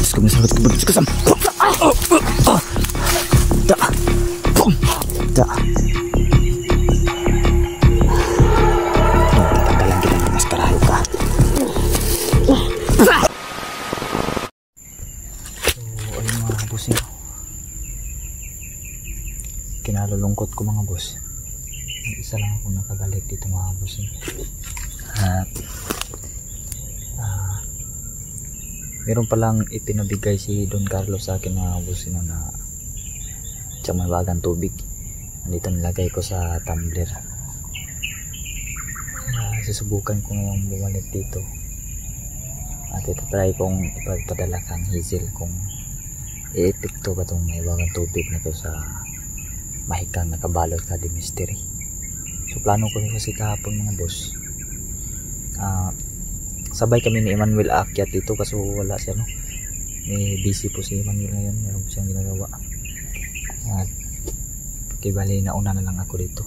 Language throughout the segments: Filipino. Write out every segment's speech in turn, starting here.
Diyos ko, masarap ko. Diyos ko, sam. Da. Boom. Da. Tatanggalan kita ng maskarayo ka. So, ayun mga bossing. Kinalulungkot ko mga boss. Isa lang ako nakabalik dito mga bossing. At meron palang ipinabigay si Don Carlos sa akin mga bossing na tsaka mabagang tubig. Nandito nilagay ko sa tumbler. Susubukan ko ngayong bumalik dito. At itatry kong ipagpadala kang Hazel kung i-epekto ba itong mabagang tubig na to sa mahikang nakabalot ka di mystery. So plano ko kasi kahapon mga boss. Sabay kami ni Emmanuel aakyat dito kasi wala siya no. Busy po si Emmanuel ngayon, meron po siyang ginagawa. At kibali nauna na lang ako dito.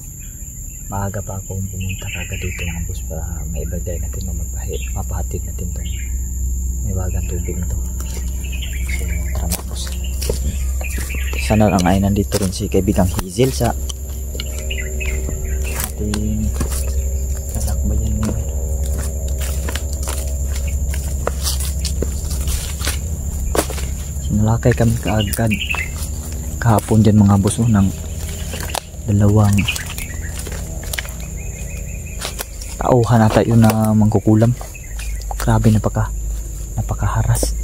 Maaga pa akong pumunta kagad dito mga boss para maibagay natin o mapahatid natin itong may bagang tubig na to. So tara mga boss. Sana lang ay nandito rin si kaibigang Hazel sa ating lalakbayan ngayon. Sinalakay kami kaagad kahapon dyan mga boss ng dalawang tauhan na tayo na mangkukulam. Grabe napakaharas.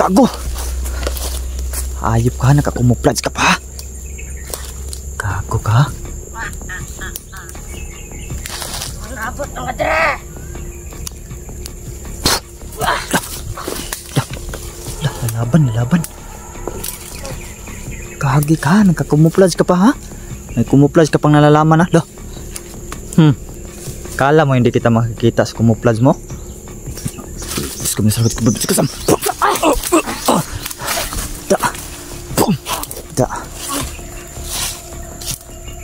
Gago. Ayop ka, nakakumuflage ka pa. Gago ka. Malapot ng kadre. Lalaban. Kagi ka, nakakumuflage ka pa ha? May kumuflage ka pang nalalaman ha? Kala mo hindi kita makikita sa kumuflage mo? Diyos ko, masarap ko. Diyos ko, sam. Da.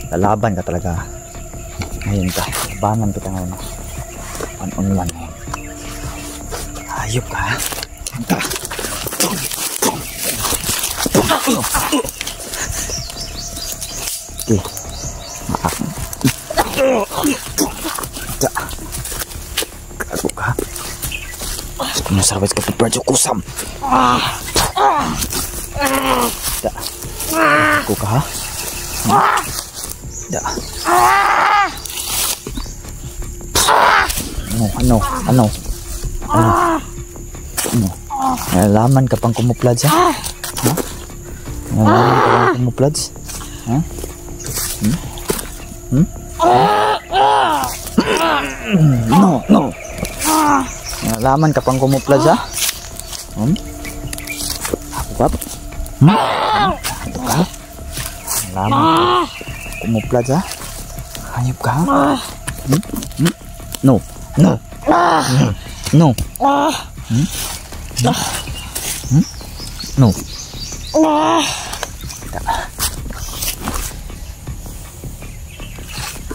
Lalaban ka talaga. Ngayon ka. Labanan kita ngayon. One on one ngayon. Ayop ka. Da. Okay. Da. Gago ka. Kung nasarabay ka pipradyo kusam. Da. Gago ka ha. Da. Ano? Nalaman ka pang kumupladz ha? Nalaman ka pang kumupladz? Ha? No. Nalaman ka pang kumupladz ha? Ako ka? Ito ka? Nalaman ka kumupladz ha? Hayop ka ha? No. No.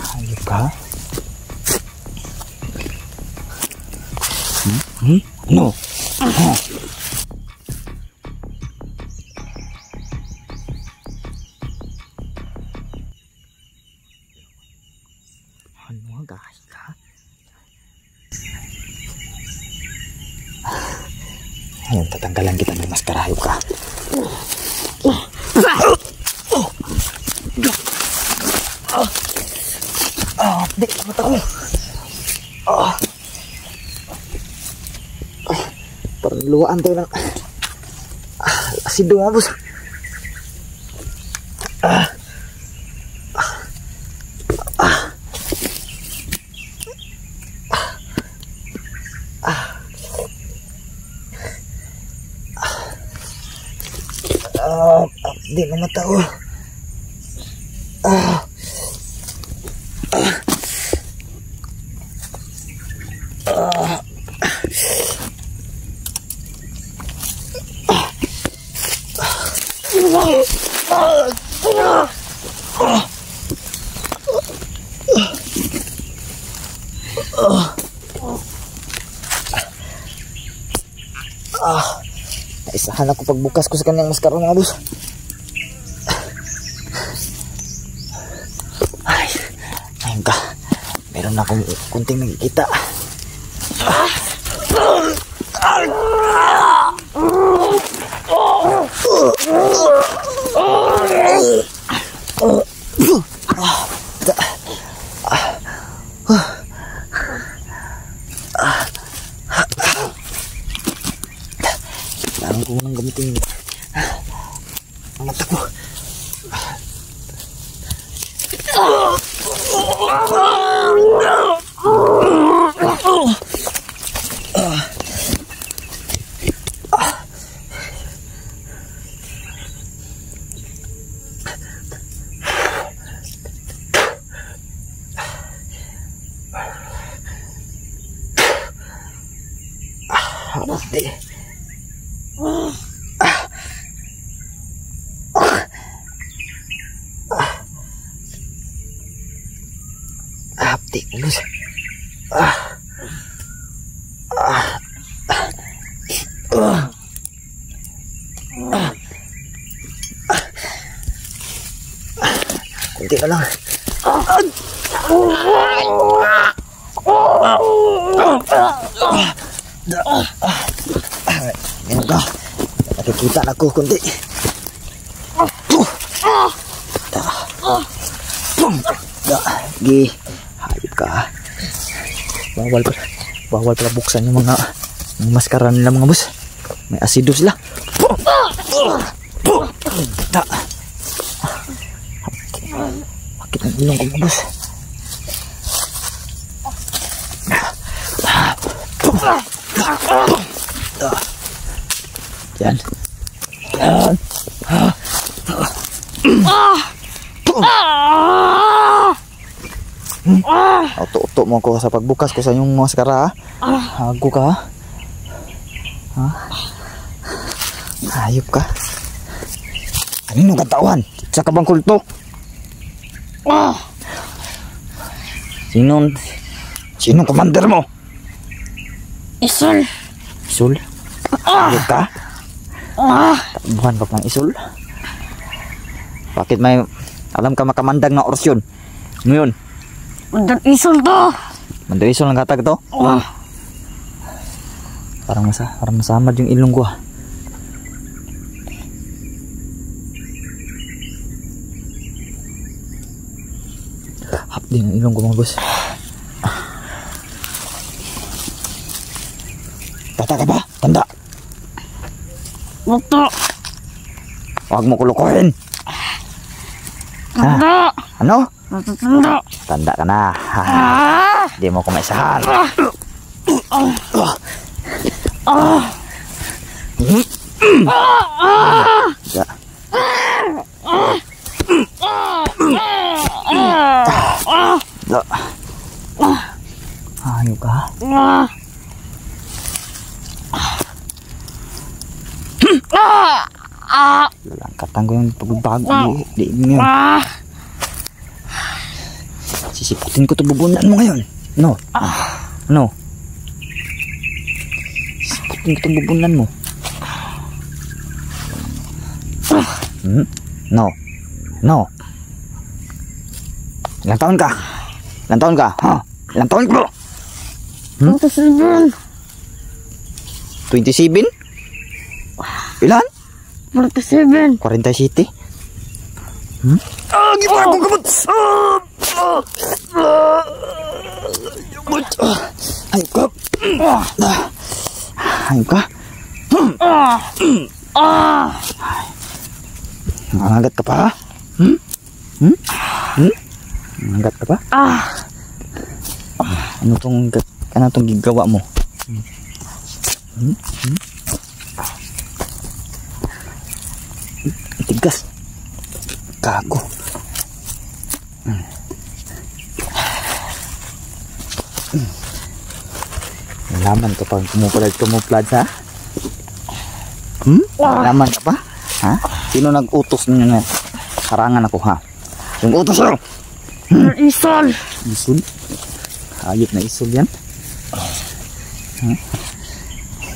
Hayop ka? No. Ano guys ka? Ayun, tatanggalan kita ng maskarayo ka. Di, mata ko. Parang luwaan tayo ng asido nga boss. Di na matao. Ah. Ah. Naisahan ako pagbukas ko sa kanyang maskara mga boss. Ay, ayun ka. Meron akong kunting nakikita. Kailangan ko munang gamitin ang mata ko. Hapdi. Hapdi, lulus. Kunti na lang. Ngayon ka. Nakikita na ko kundi. Gi. Hayop ka. Bawal pala buksan yung mga maskara nila mga boss. May asido sila. Bakit ang ilong ko mga boss? Yan. Yan. Auto-auto mo ko sa pagbukas ko sa yung maskara. Hago ka. Ha? Hayop ka. Kanino katawan? Sa kabang kulto? Sinong commander mo? Isul. Isul? Hayop ka? Bukan pa pang Isul? Bakit may alam ka makamandag na oras yun? Ngayon? Mandar Isul to. Mandar Isul ang katag to? Parang masamad yung ilong ko. Hapdi ng ilong ko mga boss. Bata ka ba? Tanda. Bata. Huwag mo kulukuhin. Tanda. Ano? Tanda. Tanda ka na. Hindi mo kumaisahan. Ayaw ka? Lalangkatan ko yung pagbabago. Di mo yun. Sisiputin ko ito bubunan mo ngayon. No? Ano? Sisiputin ko ito bubunan mo. No? No? Ilang taon ka? Ilang taon ka? Ha? Ilang taon ka? 27. 27? Ilan? 47. 47? Gimana kong gamot? Ayun ka. Ayun ka. Nangagat ka pa ha? Nangagat ka pa? Ano tong gigawa mo? Tigas. Gago. Laman ka pa kumuplad sa? Laman ka pa? Ha? Sino nag-utos ninyo na harangan ako, ha? Yung utos nyo? Isol. Isol? Hayop na isol yan? Ha?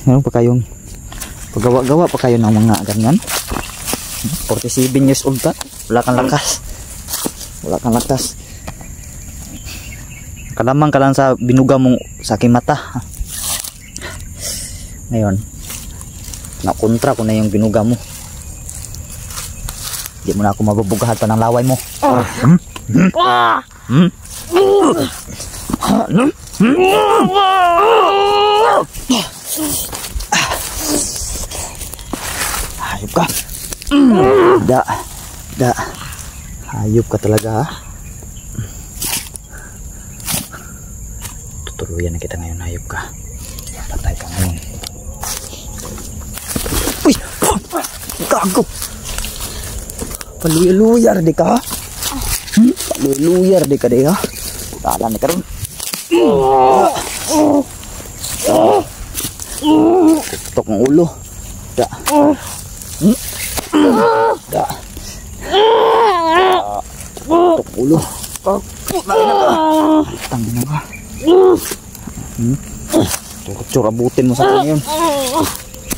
Meron pa kayong paggawa-gawa pa kayo ng mga ganyan? 47 years old ka? Wala kang lakas. Wala kang lakas. Kalamang ka lang sa binuga mong sa aking mata. Ngayon, nakontra ko na yung binuga mo. Hindi mo na ako mabubugahan pa ng laway mo. Hayop ka. Da. Hayop ka talaga, ha? Tutuluyan na kita ngayon, hayop ka. Patay ka ngayon. Uy! Gago! Paluyar di ka, ha? Paluyar di ka, ha? Tala na ka rin. Kutok ng ulo. Da. Da. Kutok ulo. Tangin na ka. Torture abutin mo sa akin ngayon.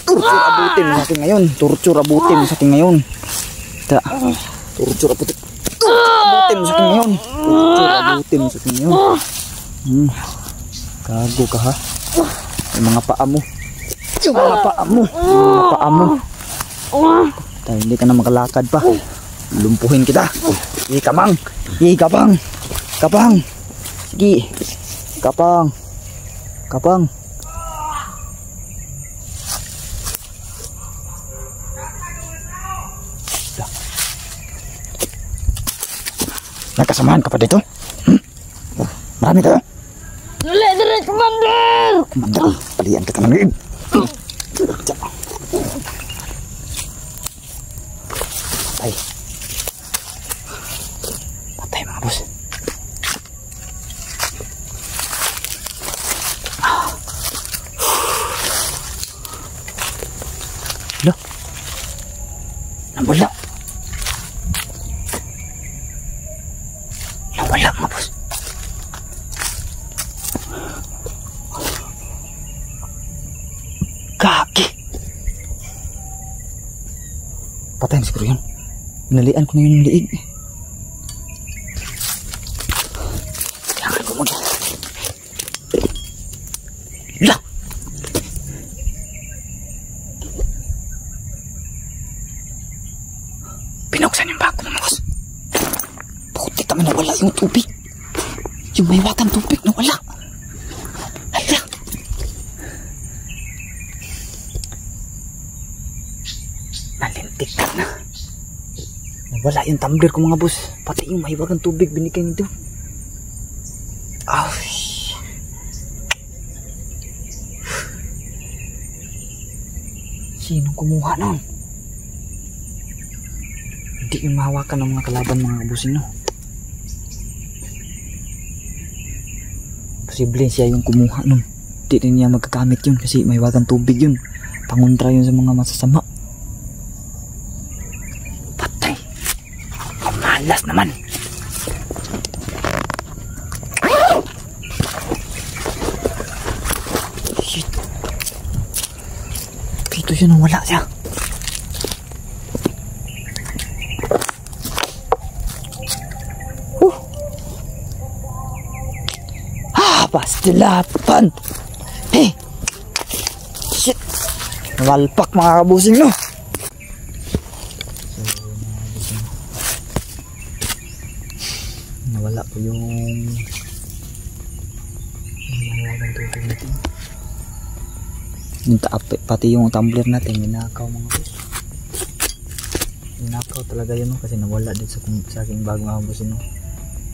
Torture abutin mo sa akin ngayon. Torture abutin mo sa akin ngayon. Da. Torture abutin mo sa akin ngayon. Torture abutin mo sa akin ngayon. Gago ka, ha? Yung mga paa mo. Yung mga paa mo. Yung mga paa mo. Dahil hindi ka na makalakad pa. Lumpuhin kita. Sige, kapang. Sige, kapang. Kapang. Sige. Kapang. Kapang. Nakasamahan ka pa dito? Marami ka? Dali, Commander! Commander, palian kita ng liig. Patay. Patay, mga boss. Hala. Nawala. Nawala, mga boss. Kaki. Patay na siguro yun. Binalian ko na yun yung liig. Kailangan ko muna. La! Pinuksan yung bago, mga boss. Puti kami, nawala yung tubig. Yung may watang tubig, nawala. Hala. Nalintik ka na. Wala yung tumbler ko, mga boss. Pati yung mahiwagang tubig binigay nito. Ay. Sinong kumuha nun? Hindi yung mahawakan ng mga kalaban, mga boss, no? Posible siya yung kumuha nun. Hindi rin niya magkagamit yun kasi mahiwagang tubig yun. Pangontra yun sa mga masasama. Malas naman. Shit. Dito siya nang wala siya. Pastilapan. Hey. Shit. Walpak, mga kabusing, no? Nawala po yung pati yung tumbler natin ninakaw, mga boss. Ninakaw talaga yun, no? Kasi nawala din sa aking bag, mga boss, no?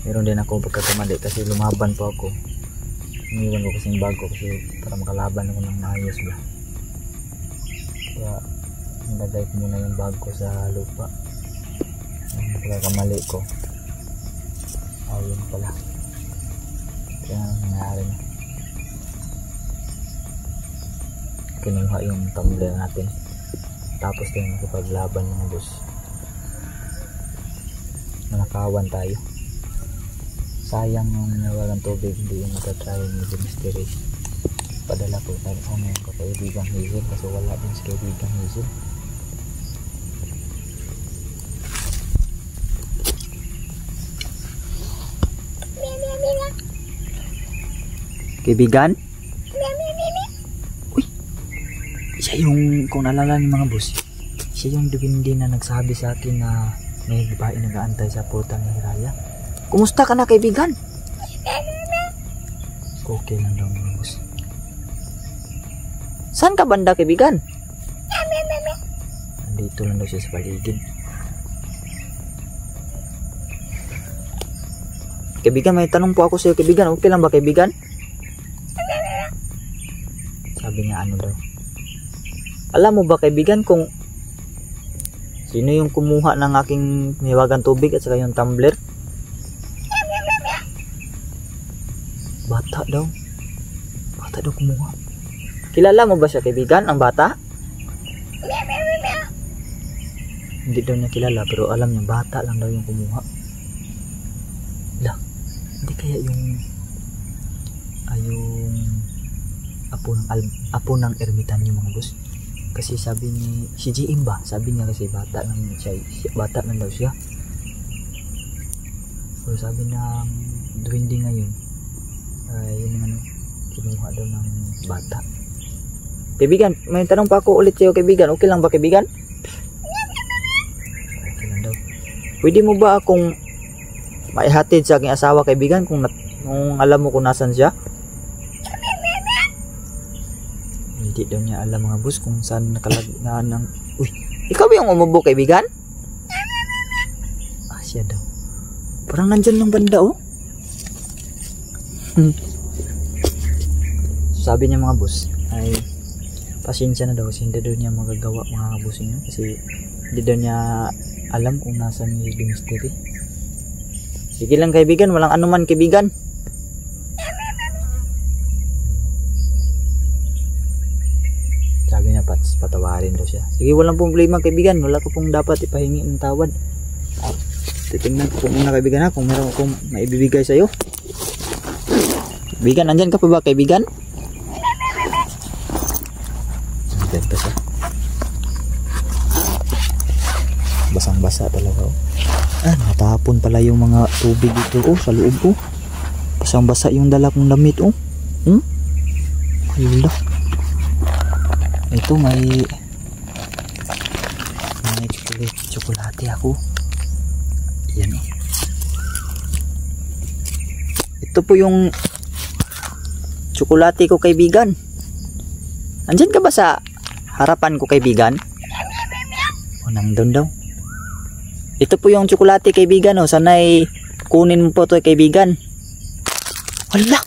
Meron din ako pagkakamali kasi lumaban po ako. Iniwan ko kasi yung bag ko kasi para makalaban ako ng maayos ba. Kaya nilagay ko muna yung bag ko sa lupa. Ang pagkakamali ko. Ayun pala. Kaya nangyari na. Kinuha yung tumbler natin. Tapos tayo makipaglaban mga boss. Nanakawan tayo. Sayang yung nawalang tubig. Hindi yung matatry ni Mystery. Padala po tayo ngayon ko kaibigang Hazel. Kasi wala din si kaibigang Hazel. Kaibigan? Uy! Siya yung, kung naalala ng mga boss, siya yung dubindi na nagsabi sa akin na may babae nag-aantay sa portal ni Hiraya. Kumusta ka na, kaibigan? Okay lang daw mga boss. Saan ka banda, kaibigan? Nandito lang daw siya sa paligid. Kaibigan, may tanong po ako sa iyo, kaibigan. Okay lang ba, kaibigan? Sabi niya ano daw. Alam mo ba, kaibigan, kung sino yung kumuha ng aking niwagang tubig at saka yung tumbler? Bata daw. Bata daw kumuha. Kilala mo ba siya, kaibigan, ang bata? Hindi daw niya kilala, pero alam niya bata lang daw yung kumuha. Lah, hindi kaya yung apo ng ermitanyo mga boss. Kasi sabi ni si GM ba, sabi niya kasi bata lang daw siya. So sabi ng duwende ngayon ay yun ano, kinuha daw ng bata. Kaibigan, may tanong pa ako ulit sa'yo, kaibigan. Okay lang ba, kaibigan? Okay lang daw. Pwede mo ba akong maihatid sa aking asawa, kaibigan, kung alam mo kung nasan siya? Hindi daw niya alam mga boss kung saan nakalagyan ng... Uy, ikaw ba yung umubo, kaibigan? Ah, siya daw. Parang nandyan ng banda, oh. Sabi niya mga boss, ay pasensya na daw kasi hindi daw niya magagawa mga boss niya. Kasi hindi daw niya alam kung nasan ni Mystery. Sige lang, kaibigan, walang anuman, kaibigan. Sabi na patawarin daw siya. Sige, walang problema, kaibigan. Wala ko pong dapat ipahingi ng tawad. Titingnan ko muna, kaibigan, ha, kung meron akong maibibigay sa'yo. Kaibigan, nandyan ka pa ba, kaibigan? Nandyan pa siya. Basang-basa talaga, oh. Ah, natapon pala yung mga tubig dito, oh, sa loob, oh. Basang-basa yung dala kong damit, oh. Ayun. Ito may tsokolate ako. Yan, oh. Ito po yung tsokolate ko, kaibigan. Andyan ka ba sa harapan ko, kaibigan? O, nandun daw. Ito po yung tsokolate, kaibigan, oh. Sana'y kunin mo po ito, kaibigan. Wala!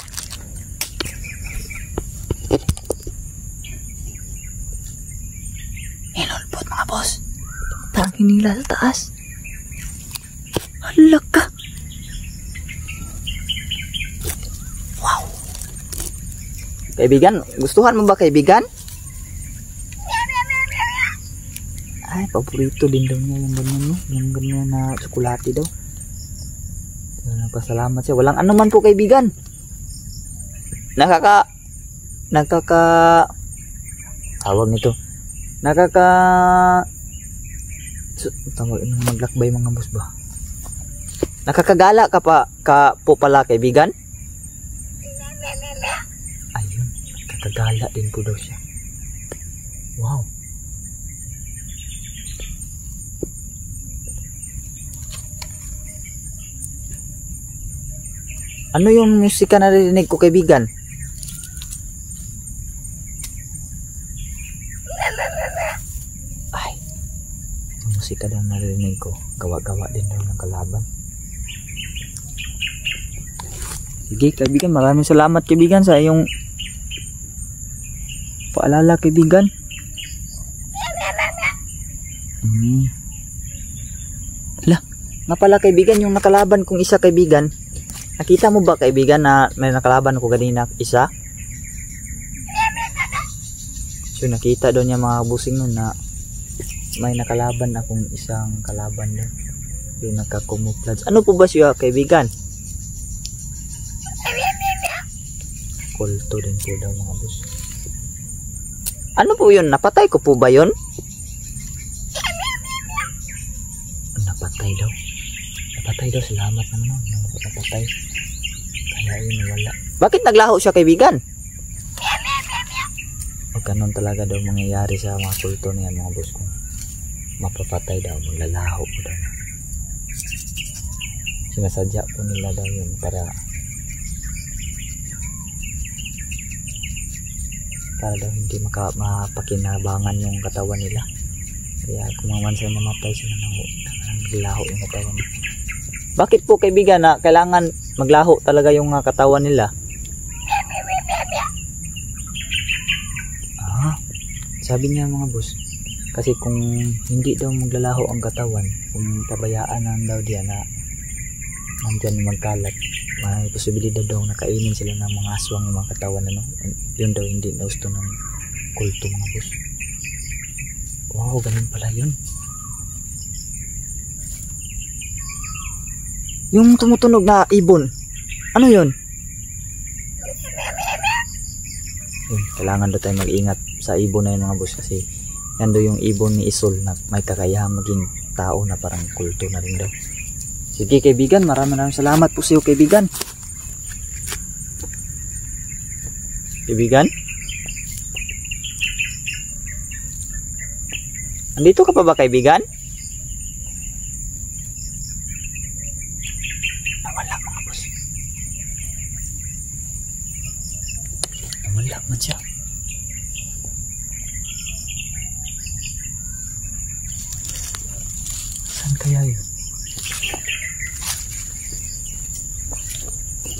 Inulpot, mga boss. Tangin nila sa taas. Hala ka! Wow! Kaibigan, gustuhan mo ba, kaibigan? Ay, paborito din daw niya yung ganyan, no? Yung ganyan na tsokolate daw. So, nagpasalamat siya. Walang anuman po, kaibigan. Tawag nito. Tawag nung maglakbay mga boss ba? Nakakagala ka po pala, kaibigan? Ayun, nakakagala din po daw siya. Wow. Ano yung musika na narinig ko, kaibigan? Ay, yung musika na narinig ko, gawa-gawa din daw ng kalaban. Sige, kaibigan, maraming salamat, kaibigan, sa iyong paalala, kaibigan. Hala, Nga pala kaibigan, yung nakalaban kong isa kaibigan. Nakita mo ba kaibigan na may nakalaban ko kanina isa? So nakita doon niya mga busing nun na may nakalaban akong isang kalaban doon. Yung nakakumuflage. Ano po ba siya kaibigan? Kulto din po daw mga boss. Ano po yun? Napatay ko po ba yun? Napatay daw. Napatay daw. Salamat naman. Napatay. Kaya yun nawala. Bakit naglaho siya kaibigan? O ganun talaga daw mangyayari sa mga kulto niya mga boss ko. Mapapatay daw. Maglalaho po daw. Sinasadya po nila daw yun para daw hindi mapakinabangan yung katawan nila. Kaya kung mamansa mamatay sila maglaho yung katawan nila. Bakit po kaibigan na kailangan maglaho talaga yung katawan nila? Sabi niya mga boss, kasi kung hindi daw maglalaho ang katawan, kung pabayaan lang daw diyan na nandyan magkalat, may posibilidad daw nakainin sila ng mga aswang ng mga katawan, ano? Yun daw hindi na gusto ng kulto mga boss. Wow, ganun pala yun. Yung tumutunog na ibon, ano yun? Kailangan daw tayo mag-ingat sa ibon na yun mga boss, kasi yan daw yung ibon ni Isol na may kakayahan maging tao na parang kulto na rin daw. Sige kaibigan, maraming salamat po sa iyo kaibigan. Kaibigan? Andito ka pa ba kaibigan? Nawala mga boss. Nawala man siya. Saan kaya yun?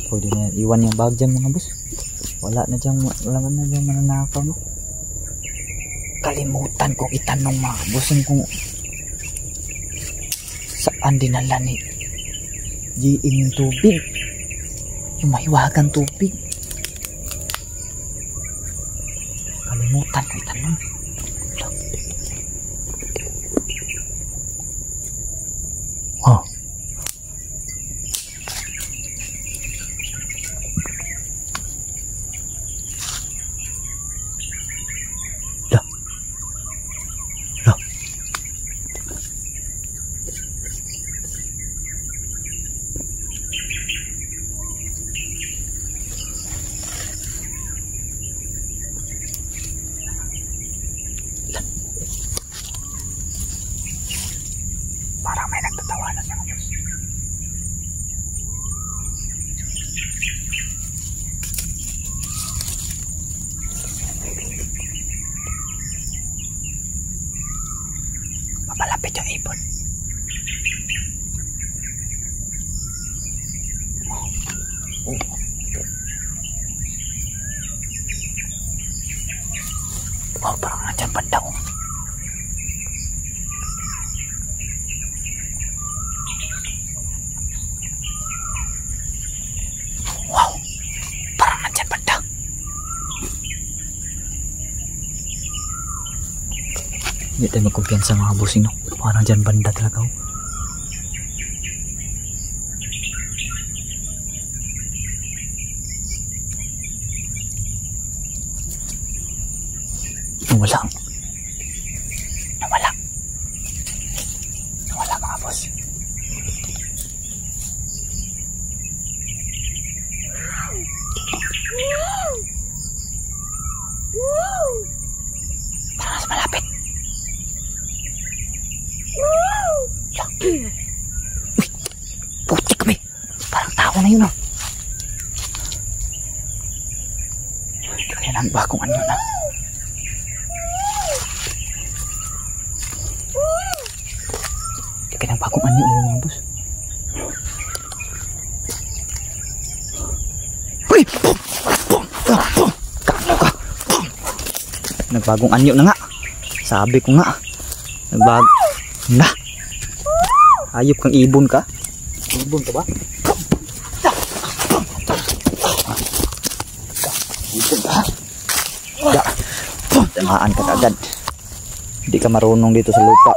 Pwede na iwan yung bag dyan mga boss. Wala na dyan mananakaw, no? Kalimutan kong itanong mga bossing kung saan dinala ni GM yung tubig, yung mahiwagang tubig. Kalimutan kong itanong. Parang may nagtatawanan mga boss. Mapalapit yung ibon. Oh, parang nandyan banda ko. Hindi tayo magkumpiyansa mga bossing, no? Parang dyan banda talaga, oh. Nawala. Nawala. Nawala mga boss. Parang mas malapit. Uy, putik kami. Parang tao na yun, oh. Kaya lang bakong ano na. Kaya lang bakong ano na yung mga boss. Uy! Kano ka? Nagbagong anyo na nga. Sabi ko nga. Nagbago. Na. Hayop kang ibon ka. Ibon ka ba? Ibon ka. Ya. Tamaan ka agad. Hindi ka marunong dito sa lupa.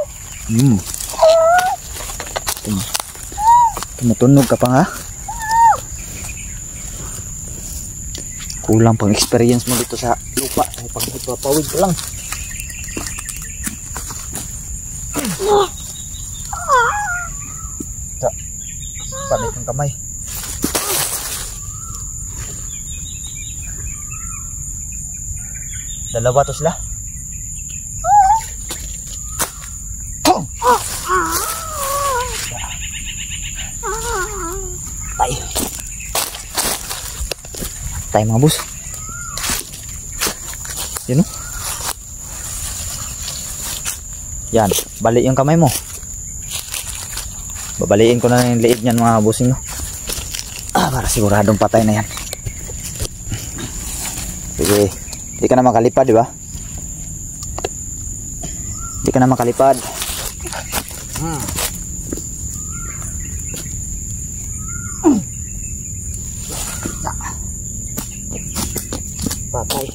Tumutunog ka pa nga. Kulang pang experience mo dito sa lupa. Ay pang ipapawid ka lang. Panik ang kamay. Dalawa to sila. Tay. Tay mga boss. Yun o. Yan. Balik yung kamay mo. Babaliin ko na yung liit niyan mga bossing no. Para siguradong patay na yan. Sige. Hindi ka na makalipad, di ba? Hindi ka na makalipad. Patay.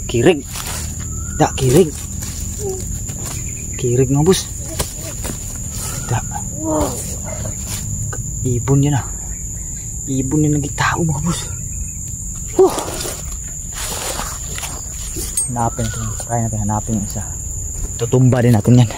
Kirig. Da, kirig. Kirig mga boss. Da. Ibon yan ah. Ibon yan nagitao mga boss. Hanapin natin. Try natin hanapin yung isa. Tutumba din natin yan.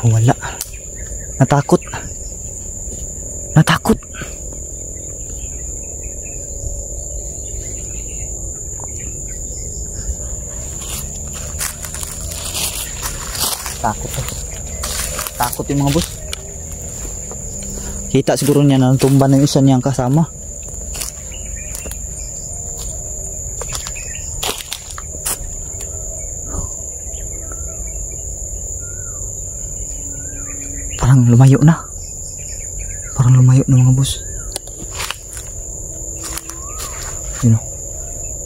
Wala. Natakot. Natakot. Takot. Takot yung mga boss. Kita siguro niya na tumba ng isa niyang kasama. Parang lumayo na. Parang lumayo na mga boss. Yun o.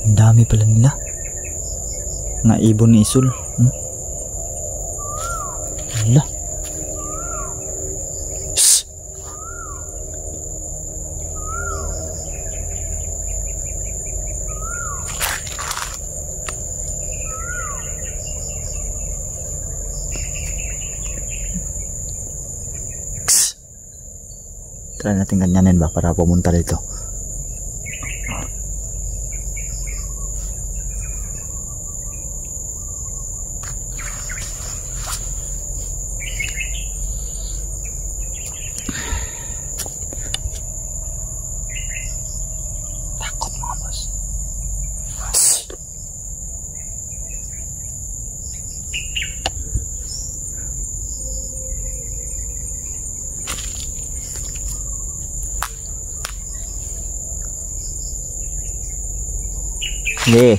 Ang dami pala nila. Nga ibon ni Isul. Wala. Shhh. Try natin ganyanin ba para pumunta dito. Takot mga boss. Sige.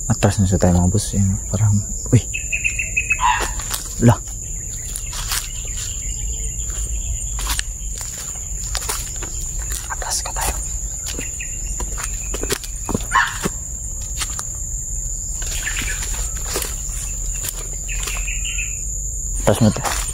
Atras na siya tayo mga boss. Parang, uy. Wala. Atras ka tayo. Atras mo tayo.